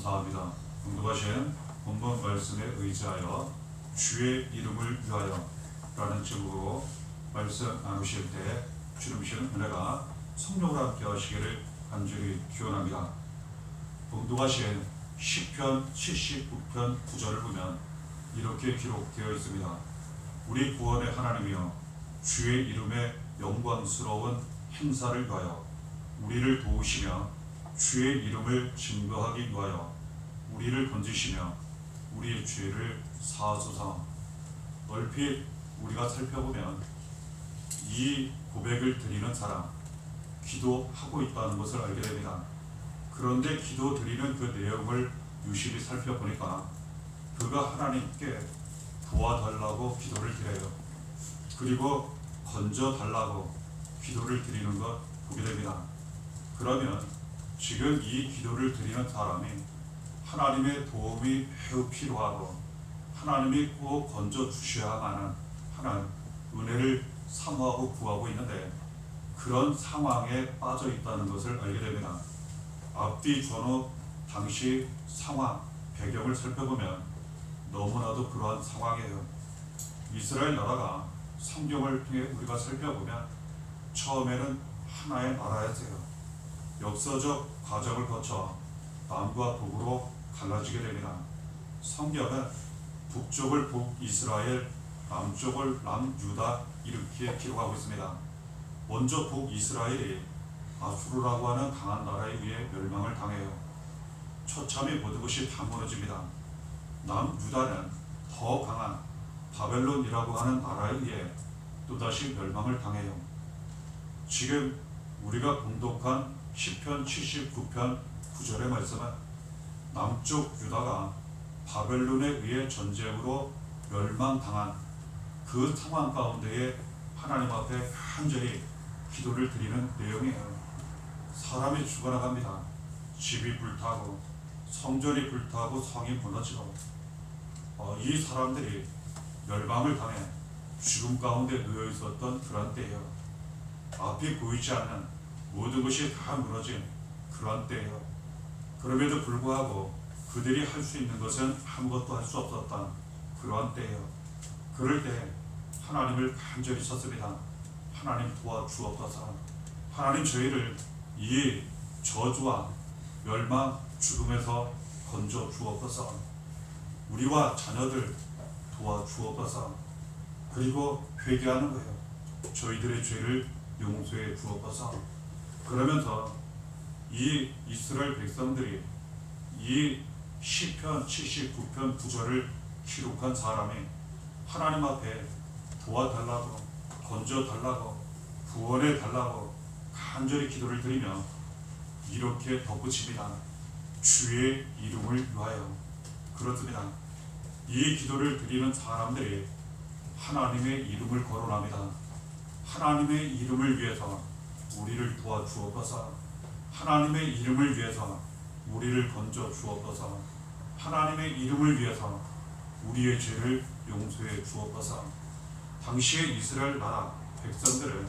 감사합니다. 공독하신 본문 말씀에 의지하여 주의 이름을 위하여 라는 제목으로 말씀 나누실 때 주님 주시는 은혜가 성령으로 함께 하시기를 간절히 기원합니다. 공독하신 시편 79편 9절을 보면 이렇게 기록되어 있습니다. 우리 구원의 하나님이여 주의 이름의 영광스러운 행사를 위하여 우리를 도우시며 주의 이름을 증거하기 위하여 우리를 건지시며 우리의 죄를 사하소서. 얼핏 우리가 살펴보면 이 고백을 드리는 사람, 기도하고 있다는 것을 알게 됩니다. 그런데 기도 드리는 그 내용을 유심히 살펴보니까 그가 하나님께 도와달라고 기도를 드려요. 그리고 건져달라고 기도를 드리는 것 보게 됩니다. 그러면 지금 이 기도를 드리는 사람이 하나님의 도움이 매우 필요하고 하나님이 꼭 건져주셔야만 하는 은혜를 사모하고 구하고 있는데 그런 상황에 빠져 있다는 것을 알게 됩니다. 앞뒤 전후 당시 상황, 배경을 살펴보면 너무나도 그러한 상황이에요. 이스라엘 나라가 성경을 통해 우리가 살펴보면 처음에는 하나의 나라였어요. 역사적 과정을 거쳐 남과 북으로 갈라지게 됩니다. 성경은 북쪽을 북이스라엘, 남쪽을 남유다 이렇게 기록하고 있습니다. 먼저 북이스라엘이 아수르라고 하는 강한 나라에 의해 멸망을 당해요. 처참히 모든 것이 다 무너집니다. 남유다는 더 강한 바벨론이라고 하는 나라에 의해 또다시 멸망을 당해요. 지금 우리가 공독한 시편 79편 9절의 말씀은 남쪽 유다가 바벨론에 의해 전쟁으로 멸망당한 그 상황 가운데에 하나님 앞에 간절히 기도를 드리는 내용이에요. 사람이 죽어나갑니다. 집이 불타고 성전이 불타고 성이 무너지고 이 사람들이 멸망을 당해 죽음 가운데 놓여 있었던 그런 때예요. 앞이 보이지 않는 모든 것이 다 무너진 그런 때예요. 그럼에도 불구하고 그들이 할 수 있는 것은 아무것도 할 수 없었던 그런 때예요. 그럴 때 하나님을 간절히 찾습니다. 하나님 도와주옵소서. 하나님 저희를 이 저주와 멸망, 죽음에서 건져 주옵소서. 우리와 자녀들 도와주옵소서. 그리고 회개하는 거예요. 저희들의 죄를 용서해 주옵소서. 그러면서 이 이스라엘 백성들이 이 시편 79편 9절을 기록한 사람이 하나님 앞에 도와달라고, 건져달라고, 구원해달라고 간절히 기도를 드리며 이렇게 덧붙입니다. 주의 이름을 위하여. 그렇습니다. 이 기도를 드리는 사람들이 하나님의 이름을 거론합니다. 하나님의 이름을 위해서 우리를 도와주옵소서. 하나님의 이름을 위해서 우리를 건져 주옵소서. 하나님의 이름을 위해서 우리의 죄를 용서해 주옵소서. 당시의 이스라엘 나라 백성들은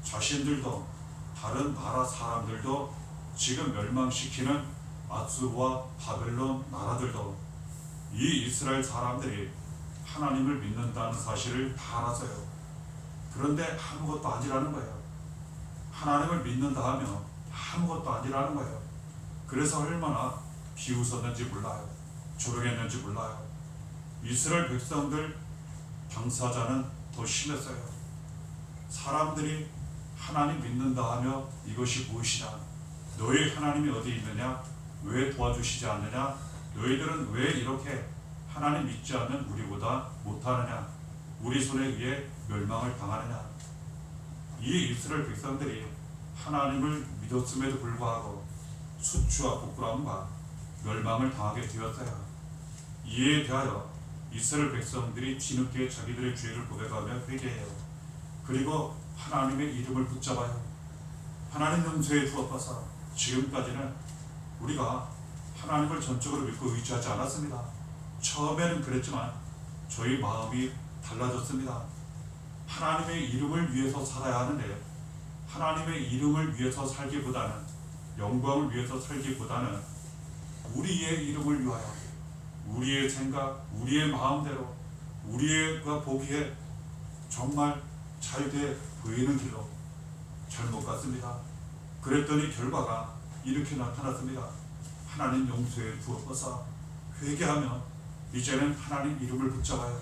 자신들도 다른 나라 사람들도 지금 멸망시키는 아수르와 바벨론 나라들도 이 이스라엘 사람들이 하나님을 믿는다는 사실을 다 알았어요. 그런데 아무것도 아니라는 거예요. 하나님을 믿는다 하며 아무것도 아니라는 거예요. 그래서 얼마나 비웃었는지 몰라요. 조롱했는지 몰라요. 이스라엘 백성들 당사자는 더 심했어요. 사람들이 하나님 믿는다 하며 이것이 무엇이냐? 너희 하나님이 어디 있느냐? 왜 도와주시지 않느냐? 너희들은 왜 이렇게 하나님 믿지 않는 우리보다 못하느냐? 우리 손에 의해 멸망을 당하느냐? 이 이스라엘 백성들이 하나님을 믿었음에도 불구하고 수치와 부끄러움과 멸망을 당하게 되었어요. 이에 대하여 이스라엘 백성들이 뒤늦게 자기들의 죄를 고백하며 회개해요. 그리고 하나님의 이름을 붙잡아요. 하나님 용서해 주옵소서. 지금까지는 우리가 하나님을 전적으로 믿고 의지하지 않았습니다. 처음에는 그랬지만 저희 마음이 달라졌습니다. 하나님의 이름을 위해서 살아야 하는데 하나님의 이름을 위해서 살기보다는 영광을 위해서 살기보다는 우리의 이름을 위하여 우리의 생각, 우리의 마음대로 우리가 보기에 정말 잘 돼 보이는 길로 잘못 갔습니다. 그랬더니 결과가 이렇게 나타났습니다. 하나님 용서해 주옵소서. 회개하며 이제는 하나님 이름을 붙잡아요.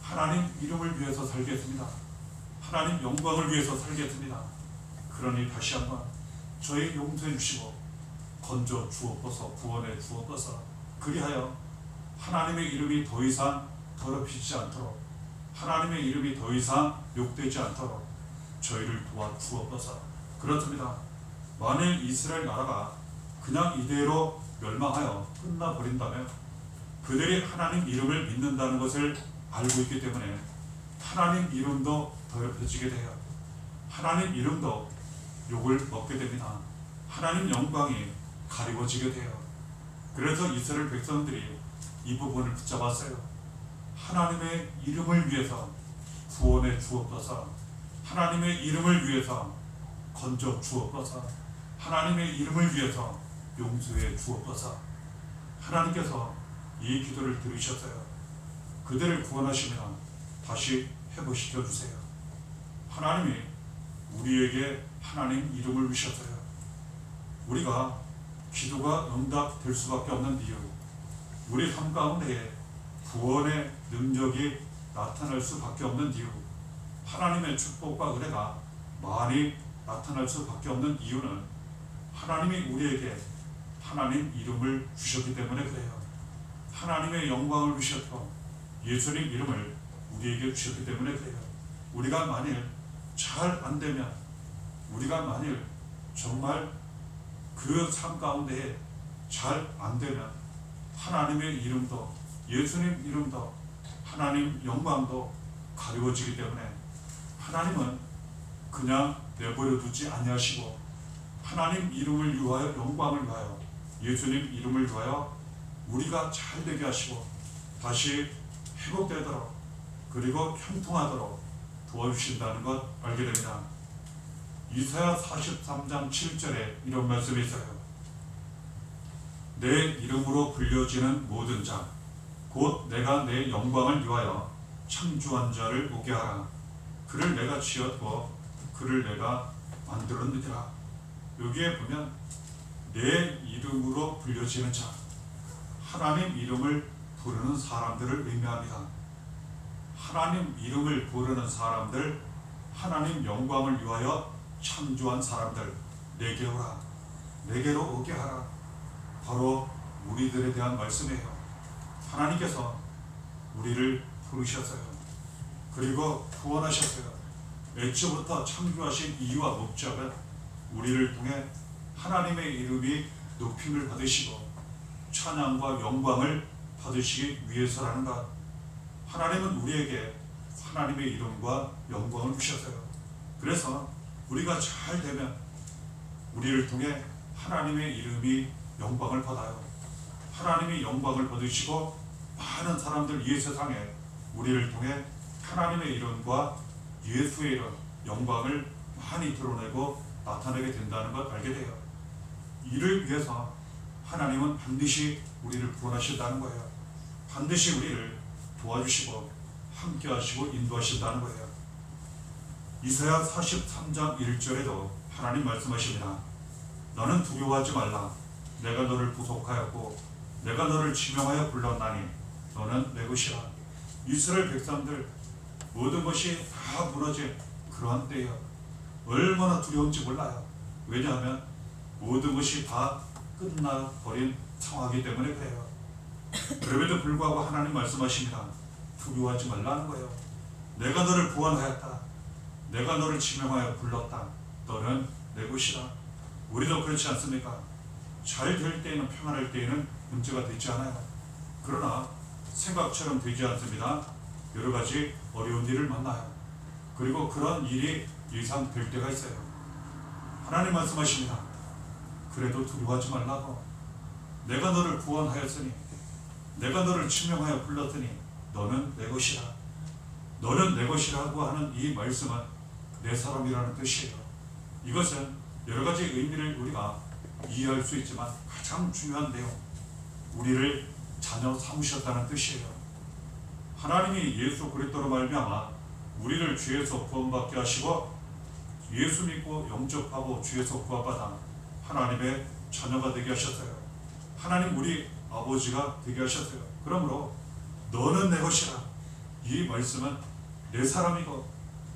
하나님 이름을 위해서 살겠습니다. 하나님 영광을 위해서 살겠습니다. 그러니 다시 한번 저희 용서해 주시고 건져 주옵소서, 구원해 주옵소서. 그리하여 하나님의 이름이 더 이상 더럽히지 않도록, 하나님의 이름이 더 이상 욕되지 않도록 저희를 도와주옵소서. 그렇습니다. 만일 이스라엘 나라가 그냥 이대로 멸망하여 끝나버린다면 그들이 하나님 이름을 믿는다는 것을 알고 있기 때문에 하나님 이름도 더럽혀지게 돼요. 하나님 이름도 욕을 먹게 됩니다. 하나님 영광이 가리워지게 돼요. 그래서 이스라엘 백성들이 이 부분을 붙잡았어요. 하나님의 이름을 위해서 구원해 주옵소서. 하나님의 이름을 위해서 건져 주옵소서. 하나님의 이름을 위해서 용서해 주옵소서. 하나님께서 이 기도를 들으셨어요. 그들을 구원하시면 다시 회복시켜 주세요. 하나님이 우리에게 하나님 이름을 주셨어요. 우리가 기도가 응답될 수밖에 없는 이유, 우리 삶 가운데 구원의 능력이 나타날 수밖에 없는 이유, 하나님의 축복과 은혜가 많이 나타날 수밖에 없는 이유는 하나님이 우리에게 하나님 이름을 주셨기 때문에 그래요. 하나님의 영광을 주셨고 예수님 이름을 우리에게 주셨기 때문에 그래요. 우리가 만일 잘 안 되면, 우리가 만일 정말 그 삶 가운데 잘 안 되면 하나님의 이름도, 예수님 이름도, 하나님 영광도 가리워지기 때문에 하나님은 그냥 내버려 두지 아니하시고 하나님 이름을 위하여, 영광을 위하여, 예수님 이름을 위하여 우리가 잘 되게 하시고 다시 회복되도록, 그리고 형통하도록 도와주신다는 것 알게 됩니다. 이사야 43장 7절에 이런 말씀이 있어요. 내 이름으로 불려지는 모든 자, 곧 내가 내 영광을 위하여 창조한 자를 오게 하라. 그를 내가 지었고 그를 내가 만들었느니라. 여기에 보면 내 이름으로 불려지는 자, 하나님 이름을 부르는 사람들을 의미합니다. 하나님 이름을 부르는 사람들, 하나님 영광을 위하여 창조한 사람들, 내게 오라, 내게로 오게 하라. 바로 우리들에 대한 말씀이에요. 하나님께서 우리를 부르셨어요. 그리고 구원하셨어요. 애초부터 창조하신 이유와 목적은 우리를 통해 하나님의 이름이 높임을 받으시고 찬양과 영광을 받으시기 위해서라는 것. 하나님은 우리에게 하나님의 이름과 영광을 주셨어요. 그래서 우리가 잘 되면 우리를 통해 하나님의 이름이 영광을 받아요. 하나님이 영광을 받으시고 많은 사람들, 이 세상에 우리를 통해 하나님의 이름과 예수의 이름, 영광을 많이 드러내고 나타내게 된다는 것 알게 돼요. 이를 위해서 하나님은 반드시 우리를 구원하신다는 거예요. 반드시 우리를 도와주시고 함께 하시고 인도하신다는 거예요. 이사야 43장 1절에도 하나님 말씀하십니다. 너는 두려워하지 말라. 내가 너를 구속하였고 내가 너를 지명하여 불렀나니 너는 내 것이라. 이스라엘 백성들 모든 것이 다 무너진 그러한 때예요. 얼마나 두려운지 몰라요. 왜냐하면 모든 것이 다 끝나버린 상황이기 때문에 그래요. 그럼에도 불구하고 하나님 말씀하십니다. 두려워하지 말라는 거예요. 내가 너를 구원하였다. 내가 너를 지명하여 불렀다. 너는 내 것이라. 우리도 그렇지 않습니까? 잘 될 때에는, 평안할 때에는 문제가 되지 않아요. 그러나 생각처럼 되지 않습니다. 여러 가지 어려운 일을 만나요. 그리고 그런 일이 예상될 때가 있어요. 하나님 말씀하십니다. 그래도 두려워하지 말라고. 내가 너를 구원하였으니, 내가 너를 지명하여 불렀더니 너는 내 것이라. 너는 내 것이라고 하는 이 말씀은 내 사람이라는 뜻이에요. 이것은 여러 가지 의미를 우리가 이해할 수 있지만 가장 중요한 내용, 우리를 자녀 삼으셨다는 뜻이에요. 하나님이 예수 그리스도로 말미암아 우리를 죄에서 구원받게 하시고 예수 믿고 영접하고 죄에서 구원받아 하나님의 자녀가 되게 하셨어요. 하나님 우리 아버지가 되게 하셨어요. 그러므로 너는 내 것이라, 이 말씀은 내 사람이고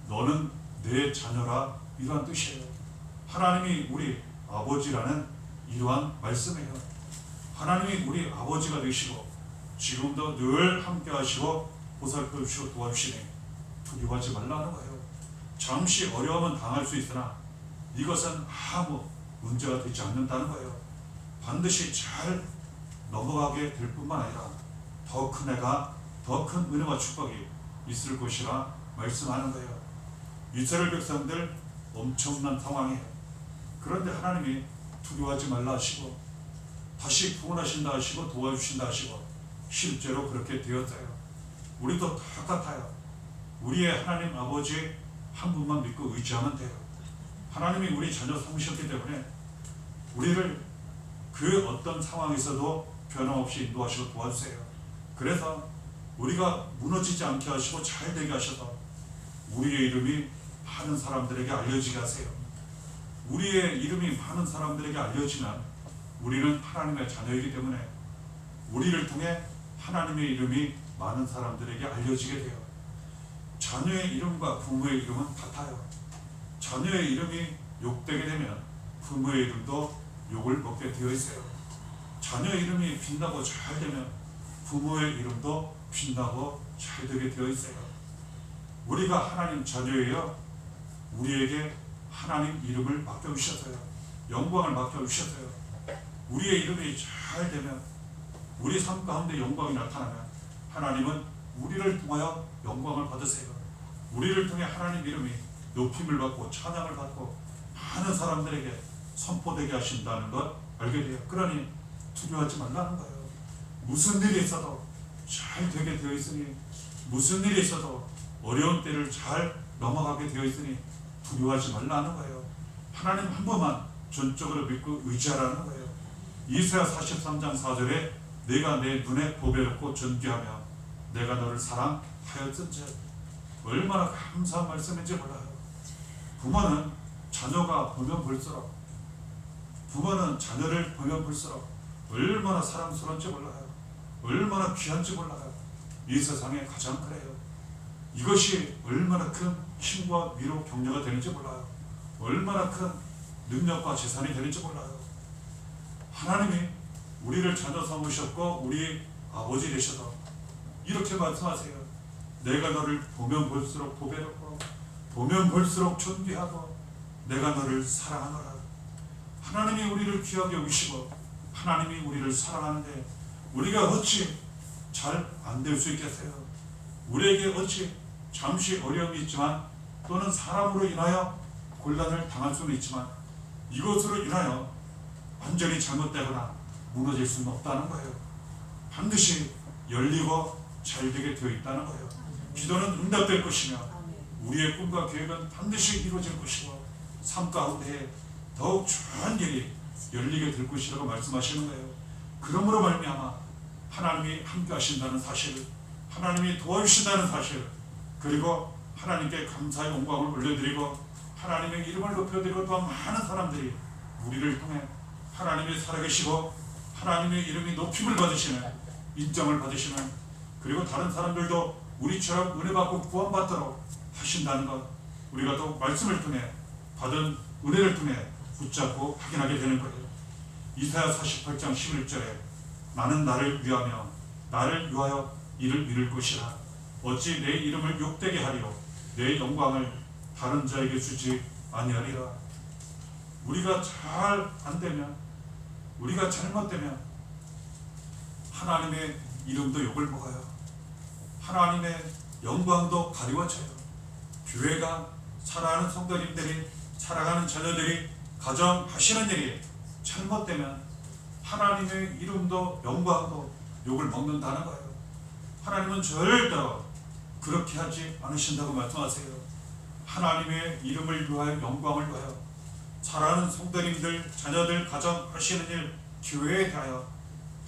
너는 내 자녀라, 이러한 뜻이에요. 하나님이 우리 아버지라는 이러한 말씀이에요. 하나님이 우리 아버지가 되시고 지금도 늘 함께 하시고 보살펴주시고 도와주시니 두려워하지 말라는 거예요. 잠시 어려움은 당할 수 있으나 이것은 아무 문제가 되지 않는다는 거예요. 반드시 잘 넘어가게 될 뿐만 아니라 더 큰 애가, 더 큰 은혜와 축복이 있을 것이라 말씀하는 거예요. 이스라엘 백성들 엄청난 상황이에요. 그런데 하나님이 두려워하지 말라 하시고 다시 구원하신다 하시고 도와주신다 하시고 실제로 그렇게 되었어요. 우리도 똑같아요. 우리의 하나님 아버지 한 분만 믿고 의지하면 돼요. 하나님이 우리 자녀 삼으셨기 때문에 우리를 그 어떤 상황에서도 변함없이 인도하시고 도와주세요. 그래서 우리가 무너지지 않게 하시고 잘 되게 하셔서 우리의 이름이 많은 사람들에게 알려지게 하세요. 우리의 이름이 많은 사람들에게 알려지면 우리는 하나님의 자녀이기 때문에 우리를 통해 하나님의 이름이 많은 사람들에게 알려지게 돼요. 자녀의 이름과 부모의 이름은 같아요. 자녀의 이름이 욕되게 되면 부모의 이름도 욕을 먹게 되어 있어요. 자녀의 이름이 빛나고 잘 되면 부모의 이름도 빛나고 잘 되게 되어 있어요. 우리가 하나님 자녀예요. 우리에게 하나님 이름을 맡겨주셨어요. 영광을 맡겨주셨어요. 우리의 이름이 잘 되면, 우리 삶 가운데 영광이 나타나면 하나님은 우리를 통하여 영광을 받으세요. 우리를 통해 하나님 이름이 높임을 받고 찬양을 받고 많은 사람들에게 선포되게 하신다는 것 알게 돼요. 그러니 두려워하지 말라는 거예요. 무슨 일이 있어도 잘 되게 되어 있으니, 무슨 일이 있어도 어려운 때를 잘 넘어가게 되어 있으니 두려워하지 말라는 거예요. 하나님 한 번만 전적으로 믿고 의지하라는 거예요. 이사야 43장 4절에 내가 내 눈에 보배롭고 존귀하며 내가 너를 사랑하였은즉, 얼마나 감사한 말씀인지 몰라요. 부모는 자녀가 보면 볼수록, 부모는 자녀를 보면 볼수록 얼마나 사랑스러운지 몰라요. 얼마나 귀한지 몰라요. 이 세상에 가장 그래요. 이것이 얼마나 큰 힘과 위로 격려가 되는지 몰라요. 얼마나 큰 능력과 재산이 되는지 몰라요. 하나님이 우리를 자녀 삼으셨고 우리 아버지 되셔서 이렇게 말씀하세요. 내가 너를 보면 볼수록 보배롭고 보면 볼수록 존귀하고 내가 너를 사랑하노라. 하나님이 우리를 귀하게 여기시고 하나님이 우리를 사랑하는데 우리가 어찌 잘 안 될 수 있겠어요? 우리에게 어찌 잠시 어려움이 있지만 또는 사람으로 인하여 곤란을 당할 수는 있지만 이것으로 인하여 완전히 잘못되거나 무너질 수는 없다는 거예요. 반드시 열리고 잘 되게 되어 있다는 거예요. 기도는 응답될 것이며 우리의 꿈과 계획은 반드시 이루어질 것이고 삶 가운데 더욱 좋은 일이 열리게 될 것이라고 말씀하시는 거예요. 그러므로 말미암아 하나님이 함께 하신다는 사실, 하나님이 도와주신다는 사실, 그리고 하나님께 감사의 영광을 올려드리고 하나님의 이름을 높여드리고 또한 많은 사람들이 우리를 통해 하나님이 살아계시고 하나님의 이름이 높임을 받으시는, 인정을 받으시는, 그리고 다른 사람들도 우리처럼 은혜 받고 구원받도록 하신다는 것, 우리가 또 말씀을 통해 받은 은혜를 통해 붙잡고 확인하게 되는 거예요. 이사야 48장 11절에 나는 나를 위하며 나를 위하여 이를 이룰 것이라. 어찌 내 이름을 욕되게 하리요 내 영광을 다른 자에게 주지 아니하리라. 우리가 잘 안되면, 우리가 잘못되면 하나님의 이름도 욕을 먹어요. 하나님의 영광도 가리워져요. 교회가, 사랑하는 성도님들이, 사랑하는 자녀들이 가정하시는 일이 잘못되면 하나님의 이름도 영광도 욕을 먹는다는 거예요. 하나님은 절대로 그렇게 하지 않으신다고 말씀하세요. 하나님의 이름을 위하여, 영광을 위하여, 사랑하는 성도님들, 자녀들, 가정 하시는 일, 교회에 대하여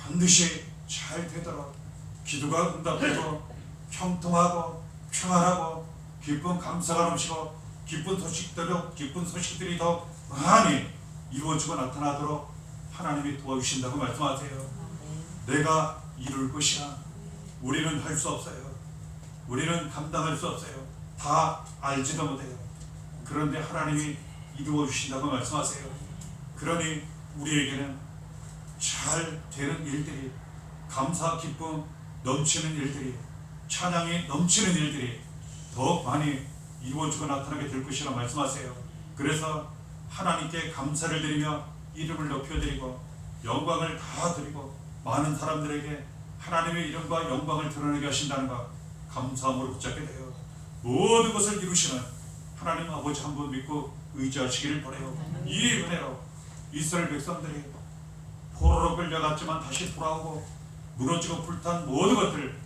반드시 잘 되도록 기도가 응답되고 형통하고 평안하고 기쁜 감사가 넘치고 기쁜 소식들이 더 많이 이루어지고 나타나도록 하나님이 도와주신다고 말씀하세요. 내가 이룰 것이야. 우리는 할 수 없어요. 우리는 감당할 수 없어요. 다 알지도 못해요. 그런데 하나님이 이루어 주신다고 말씀하세요. 그러니 우리에게는 잘 되는 일들이, 감사 기쁨 넘치는 일들이, 찬양이 넘치는 일들이 더 많이 이루어지고 나타나게 될 것이라 말씀하세요. 그래서 하나님께 감사를 드리며 이름을 높여드리고 영광을 다 드리고 많은 사람들에게 하나님의 이름과 영광을 드러내게 하신다는 것 감사함으로 붙잡게 돼요. 모든 것을 이루시는 하나님 아버지 한 분 믿고 의지하시기를 바라요. 이 은혜로 이스라엘 백성들이 포로로 끌려갔지만 다시 돌아오고 무너지고 불탄 모든 것들을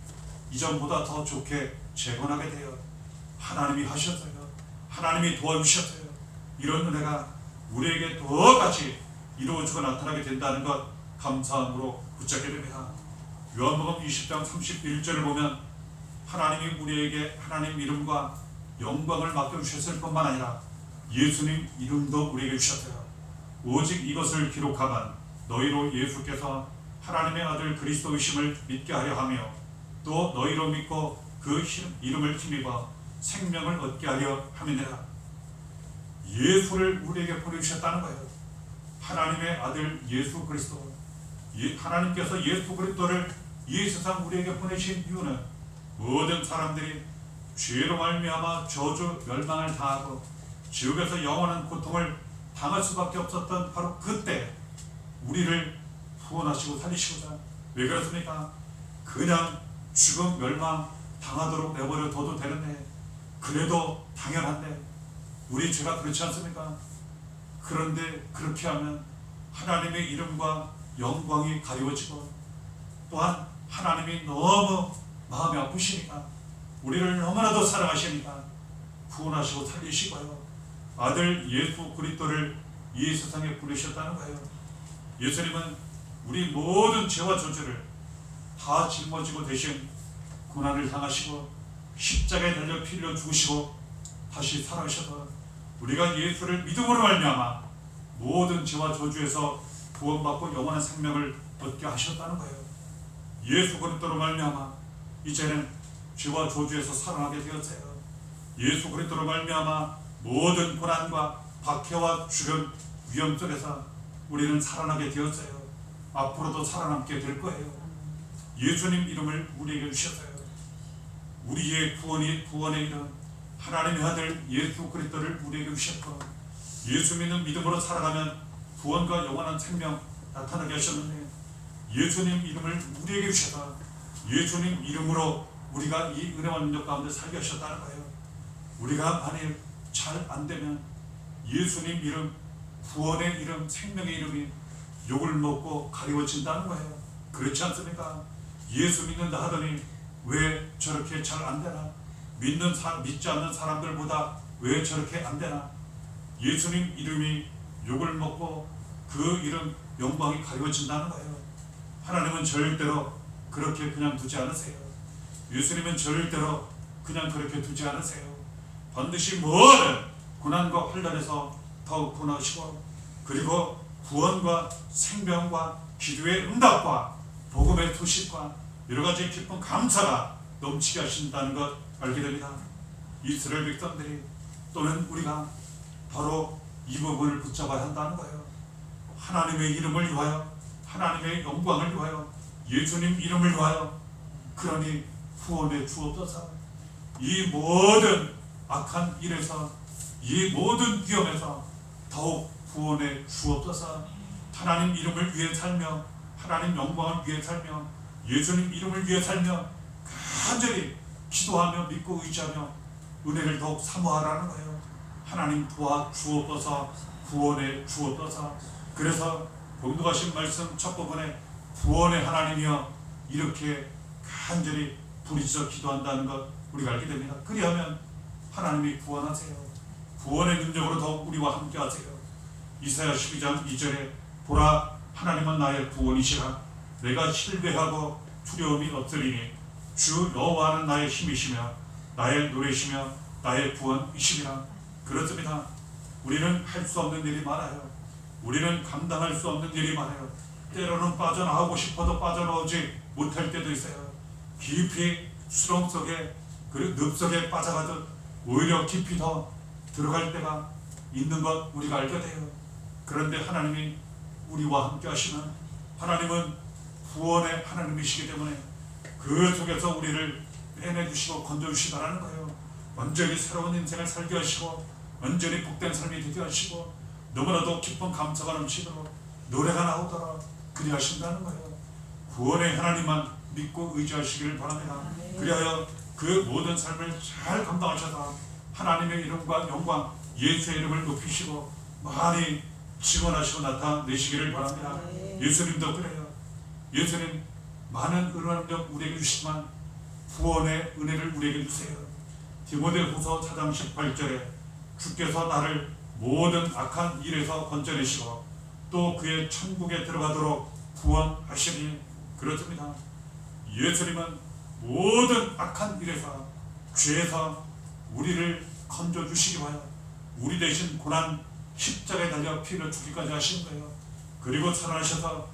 이전보다 더 좋게 재건하게 되어 하나님이 하셨어요. 하나님이 도와주셨어요. 이런 은혜가 우리에게 더 같이 이루어지고 나타나게 된다는 것 감사함으로 붙잡게 됩니다. 요한복음 20장 31절을 보면 하나님이 우리에게 하나님 이름과 영광을 맡겨주셨을 뿐만 아니라 예수님 이름도 우리에게 주셨어요. 오직 이것을 기록하면 너희로 예수께서 하나님의 아들 그리스도이심을 믿게 하려 하며 또 너희로 믿고 그 이름을 힘입어 생명을 얻게 하려 함이니라. 예수를 우리에게 보내주셨다는 거예요. 하나님의 아들 예수 그리스도, 하나님께서 예수 그리스도를 이 세상 우리에게 보내신 이유는 모든 사람들이 죄로 말미암아 저주 멸망을 당하고 지옥에서 영원한 고통을 당할 수밖에 없었던 바로 그때 우리를 구원하시고 살리시고자. 왜 그렇습니까? 그냥 죽음 멸망 당하도록 내버려 둬도 되는데, 그래도 당연한데 우리 죄가 그렇지 않습니까? 그런데 그렇게 하면 하나님의 이름과 영광이 가리워지고 또한 하나님이 너무 마음이 아프시니까, 우리를 너무나도 사랑하시니까 구원하시고 살리시고요. 아들 예수 그리스도를 이 세상에 보내셨다는 거예요. 예수님은 우리 모든 죄와 저주를 다 짊어지고 대신 고난을 당하시고 십자가에 달려 피 흘려 죽으시고 다시 살아오셔서 우리가 예수를 믿음으로 말미암아 모든 죄와 저주에서 구원받고 영원한 생명을 얻게 하셨다는 거예요. 예수 그리스도로 말미암아 이제는 죄와 저주에서 살아나게 되었어요. 예수 그리스도로 말미암아 모든 고난과 박해와 죽음 위험 속에서 우리는 살아나게 되었어요. 앞으로도 살아남게 될 거예요. 예수님 이름을 우리에게 주셨어요. 우리의 구원의 이름 하나님의 아들 예수 그리스도를 우리에게 주셨고, 예수 믿는 믿음으로 살아가면 구원과 영원한 생명 나타나게 하셨는데, 예수님 이름을 우리에게 주셔서 예수님 이름으로 우리가 이 은혜와 능력 가운데 살게 하셨다는 거예요. 우리가 만일 잘 안되면 예수님 이름, 구원의 이름, 생명의 이름이 욕을 먹고 가리워진다는 거예요. 그렇지 않습니까? 예수 믿는다 하더니 왜 저렇게 잘 안되나? 믿지 않는 사람들보다 왜 저렇게 안되나? 예수님 이름이 욕을 먹고 그 이름 영광이 가리워진다는 거예요. 하나님은 절대로 그렇게 그냥 두지 않으세요. 예수님은 절대로 그냥 그렇게 두지 않으세요. 반드시 모든 고난과 환난에서 더욱 구원하시고, 그리고 구원과 생명과 기도의 응답과 복음의 소식과 여러가지 기쁜 감사가 넘치게 하신다는 것 알게 됩니다. 이스라엘 백성들이 또는 우리가 바로 이 부분을 붙잡아야 한다는 거예요. 하나님의 이름을 위하여, 하나님의 영광을 위하여, 예수님 이름을 위하여, 그러니 구원해 주옵소서. 이 모든 악한 일에서, 이 모든 위험에서 더욱 구원해 주옵소서. 하나님 이름을 위해 살며, 하나님 영광을 위해 살며, 예수님 이름을 위해 살며 간절히 기도하며 믿고 의지하며 은혜를 더욱 사모하라는 거예요. 하나님 도와 주옵소서, 구원해 주옵소서. 그래서 봉독하신 말씀 첫 부분에 구원의 하나님이여 이렇게 간절히 부르짖어 기도한다는 것 우리가 알게 됩니다. 그리하면 하나님이 구원하세요. 구원의 능력으로 더욱 우리와 함께 하세요. 이사야 12장 2절에 보라 하나님은 나의 구원이시라 내가 신뢰하고 두려움이 없으리니 주 여호와는 나의 힘이시며 나의 노래시며 나의 구원이시니라. 그렇습니다. 우리는 할 수 없는 일이 많아요. 우리는 감당할 수 없는 일이 많아요. 때로는 빠져나오고 싶어도 빠져나오지 못할 때도 있어요. 깊이 수렁 속에 그리고 늪 속에 빠져가듯 오히려 깊이 더 들어갈 때가 있는 것 우리가 알게 돼요. 그런데 하나님이 우리와 함께 하시는 하나님은 구원의 하나님이시기 때문에 그 속에서 우리를 빼내주시고 건져주시다라는 거예요. 완전히 새로운 인생을 살게 하시고 완전히 복된 삶이 되게 하시고 너무나도 기쁜 감사가 넘치도록 노래가 나오도록 그리 하신다는 거예요. 구원의 하나님만 믿고 의지하시기를 바랍니다. 그리하여 그 모든 삶을 잘 감당하셔서 하나님의 이름과 영광 예수의 이름을 높이시고 많이 증언하시고 나타내시기를 바랍니다. 예수님도 그래요. 예수님 많은 은혜를 우리에게 주시지만 구원의 은혜를 우리에게 주세요. 디모데후서 4장 18절에 주께서 나를 모든 악한 일에서 건져내시고 또 그의 천국에 들어가도록 구원하시니 그렇습니다. 예수님은 모든 악한 일에서 죄에서 우리를 건져주시기 위하여 우리 대신 고난 십자가에 달려 피를 주기까지 하신 거예요. 그리고 살아나셔서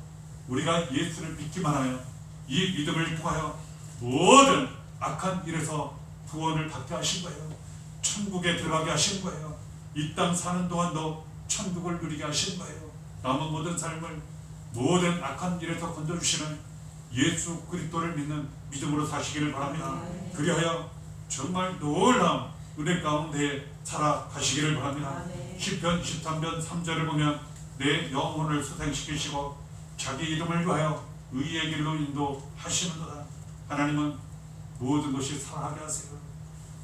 우리가 예수를 믿기만 하여 이 믿음을 통하여 모든 악한 일에서 구원을 받게 하신 거예요. 천국에 들어가게 하신 거예요. 이 땅 사는 동안도 천국을 누리게 하신 거예요. 남은 모든 삶을 모든 악한 일에서 건져주시는 예수 그리스도를 믿는 믿음으로 사시기를 바랍니다. 그리하여 정말 놀라운 은혜 가운데 살아가시기를 바랍니다. 시편 23편 3절을 보면 내 영혼을 소생시키시고 자기 이름을 위하여 의의 길로 인도하시는도다. 하나님은 모든 것이 살아나게 하세요.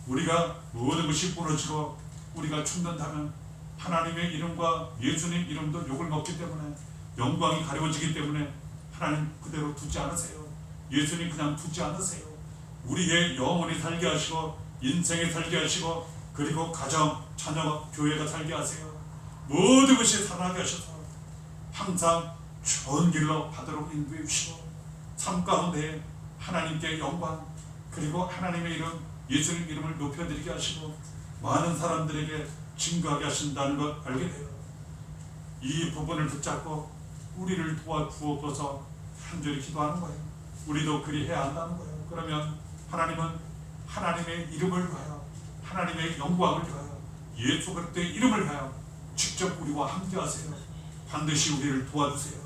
우리가 모든 것이 부러지고 우리가 죽는다면 하나님의 이름과 예수님 이름도 욕을 먹기 때문에 영광이 가려워지기 때문에 하나님 그대로 두지 않으세요. 예수님 그냥 두지 않으세요. 우리의 영혼이 살게 하시고 인생이 살게 하시고 그리고 가정, 자녀, 교회가 살게 하세요. 모든 것이 살아나게 하셔서 항상 좋은 길로 가도록 인도해 주시고 삶 가운데 하나님께 영광 그리고 하나님의 이름 예수님 이름을 높여드리게 하시고 많은 사람들에게 증거하게 하신다는 것 알게 돼요. 이 부분을 붙잡고 우리를 도와주옵소서 간절히 기도하는 거예요. 우리도 그리 해야 한다는 거예요. 그러면 하나님은 하나님의 이름을 위하여 하나님의 영광을 위하여 예수 그리스도의 이름을 위하여 직접 우리와 함께 하세요. 반드시 우리를 도와주세요.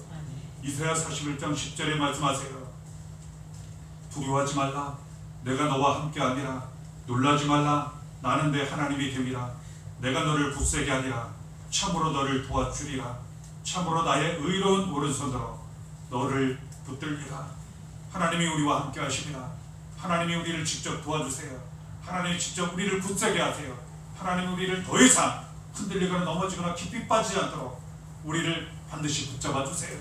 이사야 41장 10절에 말씀하세요. 두려워하지 말라. 내가 너와 함께하니라. 놀라지 말라. 나는 내 하나님이 됨이라. 내가 너를 굳세게 하리라. 참으로 너를 도와주리라. 참으로 나의 의로운 오른손으로 너를 붙들리라. 하나님이 우리와 함께 하십니다. 하나님이 우리를 직접 도와주세요. 하나님이 직접 우리를 굳세게 하세요. 하나님이 우리를 더 이상 흔들리거나 넘어지거나 깊이 빠지지 않도록 우리를 반드시 붙잡아 주세요.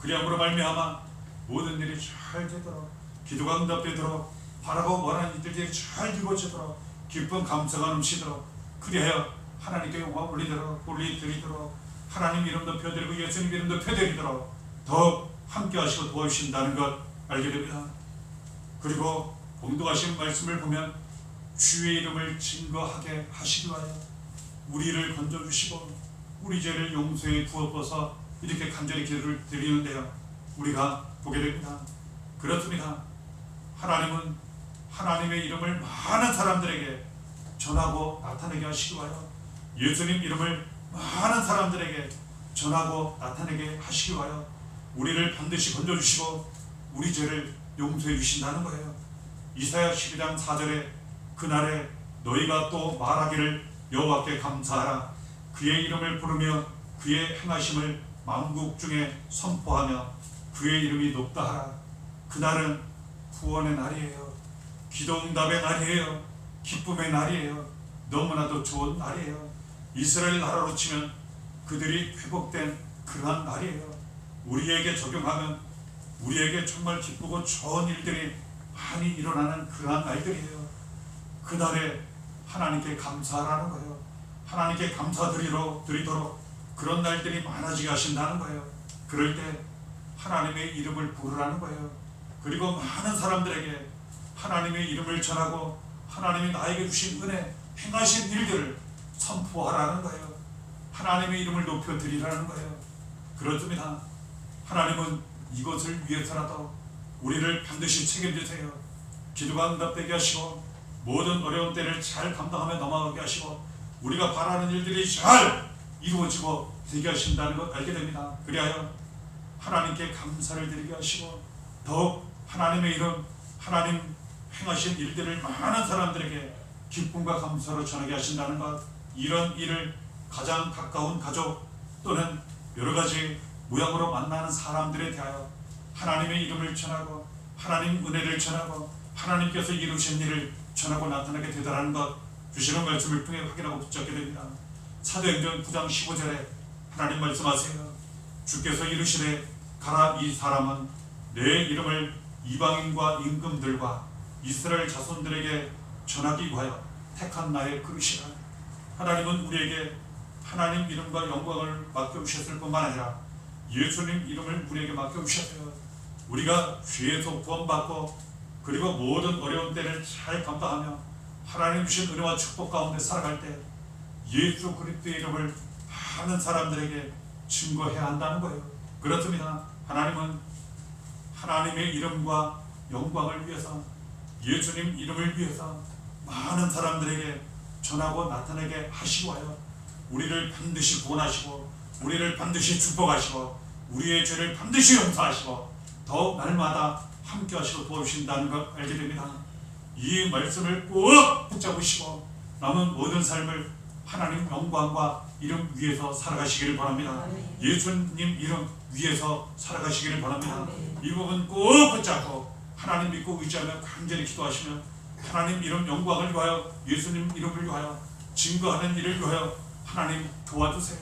그리함으로 말미암아 모든 일이 잘 되도록 기도가 응답되도록 바라고 원하는 이들에게 잘 이루어지도록 기쁜 감사가 넘치도록 그리하여 하나님께 영광 올리드리도록 하나님 이름 높여드리고 예수님 이름 높여드리도록 더욱 함께 하시고 도와주신다는 것 알게 됩니다. 그리고 봉독하신 말씀을 보면 주의 이름을 증거하게 하시기 위하여 우리를 건져주시고 우리 죄를 용서해 주옵소서 이렇게 간절히 기도를 드리는데요. 우리가 보게 됩니다. 그렇습니다. 하나님은 하나님의 이름을 많은 사람들에게 전하고 나타내게 하시기 위하여 예수님 이름을 많은 사람들에게 전하고 나타내게 하시기 위하여 우리를 반드시 건져주시고 우리 죄를 용서해 주신다는 거예요. 이사야 12장 4절에 그날에 너희가 또 말하기를 여호와께 감사하라. 그의 이름을 부르며 그의 행하심을 만국 중에 선포하며 그의 이름이 높다 하라. 그날은 구원의 날이에요. 기도응답의 날이에요. 기쁨의 날이에요. 너무나도 좋은 날이에요. 이스라엘 나라로 치면 그들이 회복된 그러한 날이에요. 우리에게 적용하면 우리에게 정말 기쁘고 좋은 일들이 많이 일어나는 그러한 날들이에요. 그날에 하나님께 감사하라는 거예요. 하나님께 감사드리도록 그런 날들이 많아지게 하신다는 거예요. 그럴 때 하나님의 이름을 부르라는 거예요. 그리고 많은 사람들에게 하나님의 이름을 전하고 하나님이 나에게 주신 은혜, 행하신 일들을 선포하라는 거예요. 하나님의 이름을 높여드리라는 거예요. 그렇습니다. 하나님은 이것을 위해서라도 우리를 반드시 책임지세요. 기도가 응답되게 하시고 모든 어려운 때를 잘 감당하며 넘어가게 하시고 우리가 바라는 일들이 잘 이루어지고 되게 하신다는 걸 알게 됩니다. 그리하여 하나님께 감사를 드리게 하시고 더욱 하나님의 이름, 하나님 행하신 일들을 많은 사람들에게 기쁨과 감사로 전하게 하신다는 것, 이런 일을 가장 가까운 가족 또는 여러 가지 모양으로 만나는 사람들에 대하여 하나님의 이름을 전하고 하나님 은혜를 전하고 하나님께서 이루신 일을 전하고 나타나게 되더라는 것, 주시는 말씀을 통해 확인하고 붙잡게 됩니다. 사도행전 9장 15절에 하나님 말씀하세요. 주께서 이르시되 가라, 이 사람은 내 이름을 이방인과 임금들과 이스라엘 자손들에게 전하기 위하여 택한 나의 그릇이라. 하나님은 우리에게 하나님 이름과 영광을 맡겨주셨을 뿐만 아니라 예수님 이름을 우리에게 맡겨주셨어요. 우리가 죄에서 구원받고 그리고 모든 어려운 때를 잘 감당하며 하나님 주신 은혜와 축복 가운데 살아갈 때 예수 그리스도의 이름을 많은 사람들에게 증거해야 한다는 거예요. 그렇습니다. 하나님은 하나님의 이름과 영광을 위해서 예수님 이름을 위해서 많은 사람들에게 전하고 나타내게 하시고요. 우리를 반드시 구원하시고 우리를 반드시 축복하시고 우리의 죄를 반드시 용서하시고 더욱 날마다 함께 하시고 도와주신다는 걸 알게 됩니다. 이 말씀을 꼭 붙잡으시고 남은 모든 삶을 하나님 영광과 이름 위에서 살아가시기를 바랍니다. 예수님 이름 위에서 살아가시기를 바랍니다. 이 부분 꼭 붙잡고 하나님 믿고 의지하며 간절히 기도하시며 하나님 이름 영광을 위하여 예수님 이름을 위하여 증거하는 일을 위하여 하나님 도와주세요.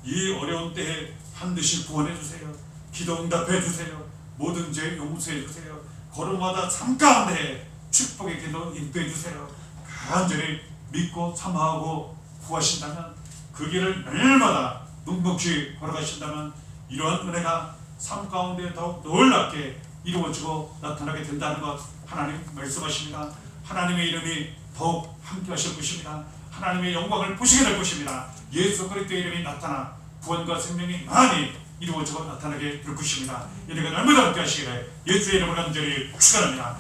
이 어려운 때에 반드시 구원해 주세요. 기도 응답해 주세요. 모든 죄 용서해 주세요. 걸음마다 삶 가운데 축복의 기도 인도해 주세요. 간절히 믿고 사모하고 구하신다면 그 길을 날마다 묵묵히 걸어가신다면 이러한 은혜가 삶 가운데 더욱 놀랍게 이루어지고 나타나게 된다는 것 하나님 말씀하십니다. 하나님의 이름이 더욱 함께 하실 것입니다. 하나님의 영광을 보시게 될 것입니다. 예수 그리스도의 이름이 나타나 구원과 생명이 많이 이루어지고 나타나게 될 것입니다. 이렇게 날마다 함께 하시기를 예수의 이름으로 간절히 축원합니다.